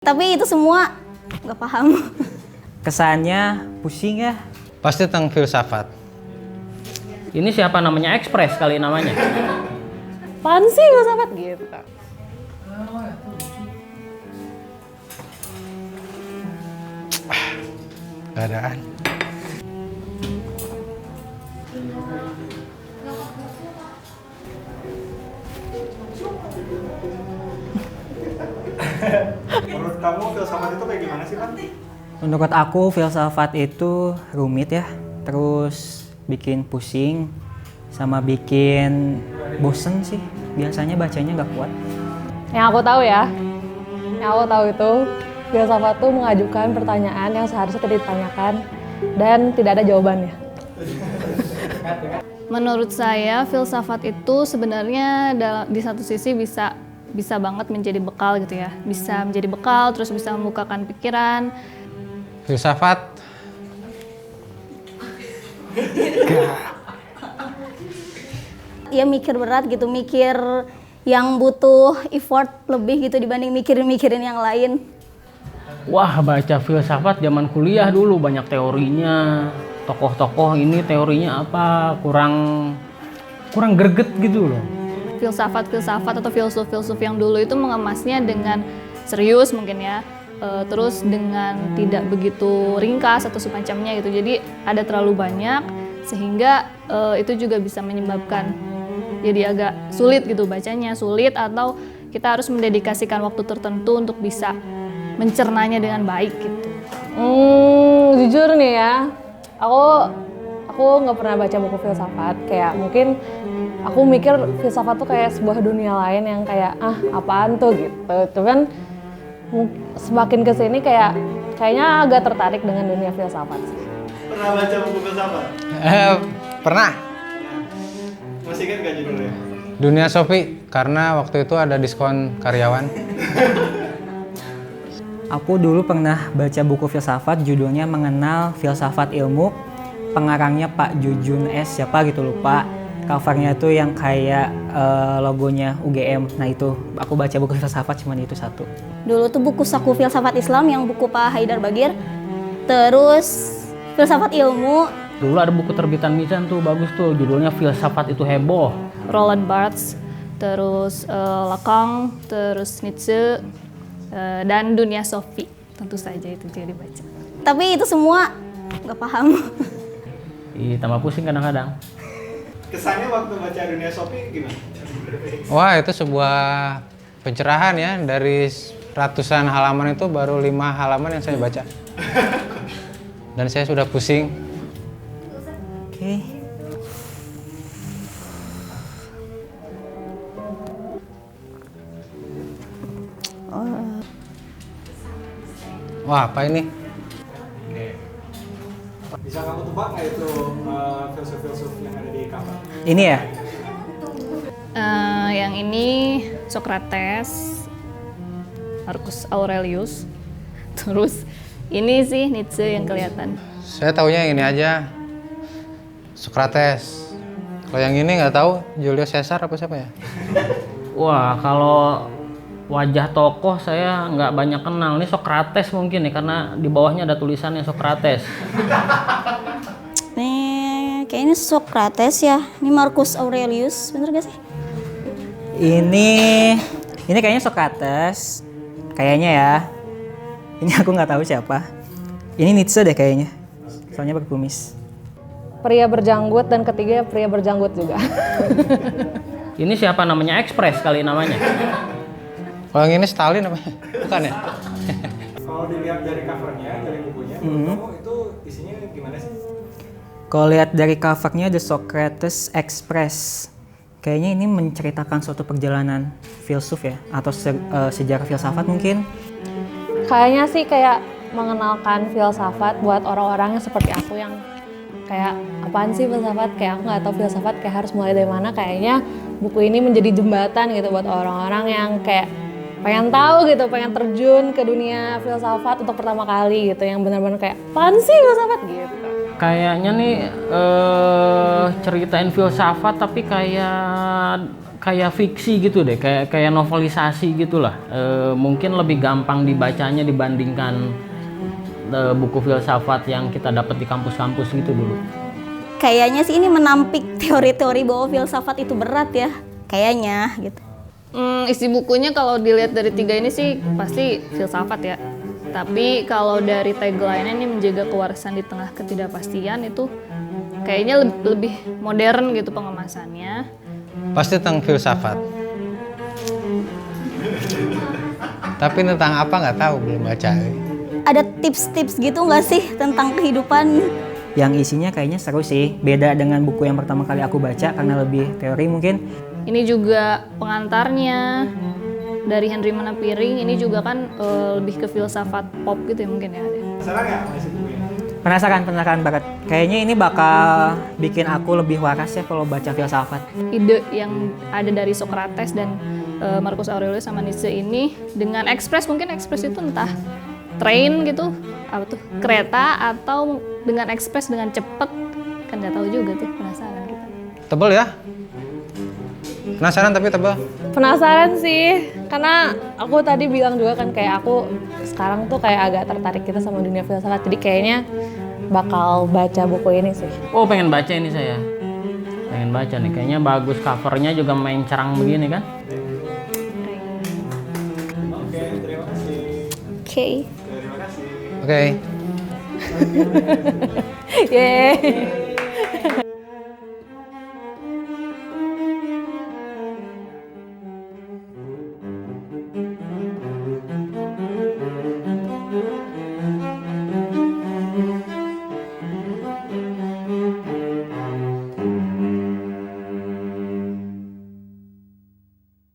Tapi itu semua nggak paham. Kesannya pusing ya. Pasti tentang filsafat. Ini siapa namanya? Express kali namanya. Apaan sih filsafat gitu? Gak adaan. Menurut kamu filsafat itu kayak gimana sih, Pan? Menurut aku filsafat itu rumit ya. Terus bikin pusing sama bikin bosen sih. Biasanya bacanya nggak kuat. Yang aku tahu ya, yang aku tahu itu filsafat tuh mengajukan pertanyaan yang seharusnya tidak ditanyakan dan tidak ada jawabannya. Menurut saya filsafat itu sebenarnya di satu sisi bisa banget menjadi bekal gitu ya. Bisa menjadi bekal, terus bisa membukakan pikiran. Filsafat. Ya mikir berat gitu, mikir yang butuh effort lebih gitu dibanding mikirin yang lain. Wah, baca filsafat zaman kuliah dulu banyak teorinya. Tokoh-tokoh ini teorinya apa? Kurang greget gitu loh. Filsafat atau filsuf yang dulu itu mengemasnya dengan serius mungkin ya. Terus dengan tidak begitu ringkas atau semacamnya gitu. Jadi ada terlalu banyak sehingga itu juga bisa menyebabkan jadi agak sulit gitu bacanya, sulit atau kita harus mendedikasikan waktu tertentu untuk bisa mencernanya dengan baik gitu. Jujur nih ya, aku nggak pernah baca buku filsafat. Kayak mungkin aku mikir filsafat tuh kayak sebuah dunia lain yang kayak apaan tuh gitu. Cuman semakin kesini kayaknya agak tertarik dengan dunia filsafat sih. Pernah baca buku filsafat? Pernah. Masih ingat gak judulnya? Dunia Sofi, karena waktu itu ada diskon karyawan. Aku dulu pernah baca buku filsafat judulnya Mengenal Filsafat Ilmu. Pengarangnya Pak Jujun S, siapa gitu lupa. Covernya tuh yang kayak logonya UGM. Nah itu, aku baca buku filsafat cuman itu satu. Dulu tuh buku saku filsafat Islam yang buku Pak Haidar Bagir. Terus filsafat ilmu, Dulu ada buku terbitan Mizan tuh bagus tuh, judulnya Filsafat Itu Heboh. Roland Barthes, terus Lacan, terus Nietzsche, dan Dunia Sofi. Tentu saja itu juga dibaca. Tapi itu semua nggak paham. Ih, tambah pusing kadang-kadang. Kesannya waktu baca Dunia Sofi gimana? Wah, itu sebuah pencerahan ya. Dari ratusan halaman itu baru 5 halaman yang saya baca. Dan saya sudah pusing. Oke. Wah, apa ini? Bisa kamu tebak nggak itu filsuf-filsuf yang ada di cover? Ini ya? Yang ini Socrates, Marcus Aurelius, terus ini sih Nietzsche yang kelihatan. Saya taunya yang ini aja. Socrates. Kalau yang ini nggak tahu, Julius Caesar apa siapa ya? Wah, kalau wajah tokoh saya nggak banyak kenal. Ini Socrates mungkin ya, karena di bawahnya ada tulisannya Socrates. Nih, kayaknya Socrates ya. Ini Marcus Aurelius, bener gak sih? Ini kayaknya Socrates. Kayaknya ya. Ini aku nggak tahu siapa. Ini Nietzsche deh kayaknya. Soalnya berkumis. Pria berjanggut dan ketiga pria berjanggut juga. Ini siapa namanya? Express kali namanya. Kalau yang ini Stalin apa? Bukan ya? Kalau dilihat dari covernya, dari bukunya, menurut kamu itu isinya gimana sih? Kalau lihat dari covernya The Socrates Express. Kayaknya ini menceritakan suatu perjalanan filsuf ya, atau sejarah filsafat mungkin. Kayaknya sih kayak mengenalkan filsafat buat orang-orang yang seperti aku yang kayak apaan sih filsafat, kayak aku nggak tahu filsafat kayak harus mulai dari mana. Kayaknya buku ini menjadi jembatan gitu buat orang-orang yang kayak pengen tahu gitu, pengen terjun ke dunia filsafat untuk pertama kali gitu, yang benar-benar kayak apaan sih filsafat gitu. Kayaknya nih ceritain filsafat tapi kayak kayak fiksi gitu deh, kayak novelisasi gitulah. Mungkin lebih gampang dibacanya dibandingkan buku filsafat yang kita dapat di kampus-kampus gitu dulu. Kayaknya sih ini menampik teori-teori bahwa filsafat itu berat ya, kayaknya gitu. Isi bukunya kalau dilihat dari 3 ini sih pasti filsafat ya. Tapi kalau dari tagline-nya ini menjaga kewarasan di tengah ketidakpastian itu kayaknya lebih modern gitu pengemasannya. Pasti tentang filsafat. Tapi tentang apa nggak tahu, belum baca. Ada tips-tips gitu nggak sih tentang kehidupan? Yang isinya kayaknya seru sih, beda dengan buku yang pertama kali aku baca karena lebih teori mungkin. Ini juga pengantarnya dari Henry Manapiring, ini juga kan lebih ke filsafat pop gitu ya mungkin ya. Penasaran nggak sama isi bukunya? Penasaran banget. Kayaknya ini bakal bikin aku lebih waras ya kalau baca filsafat. Ide yang ada dari Socrates dan Marcus Aurelius sama Nietzsche ini dengan ekspres, mungkin ekspres itu entah train gitu, apa tuh, kereta, atau dengan ekspres dengan cepet, kan nggak tahu juga tuh, penasaran kita. Tebel ya? Penasaran tapi tebel. Penasaran sih, karena aku tadi bilang juga kan kayak aku sekarang tuh kayak agak tertarik gitu sama dunia filsafat, jadi kayaknya bakal baca buku ini sih. Oh, pengen baca ini saya. Pengen baca nih, kayaknya bagus, covernya juga main cerang begini kan. Oke, terima kasih. Oke. Terima kasih. Oke. Yeay.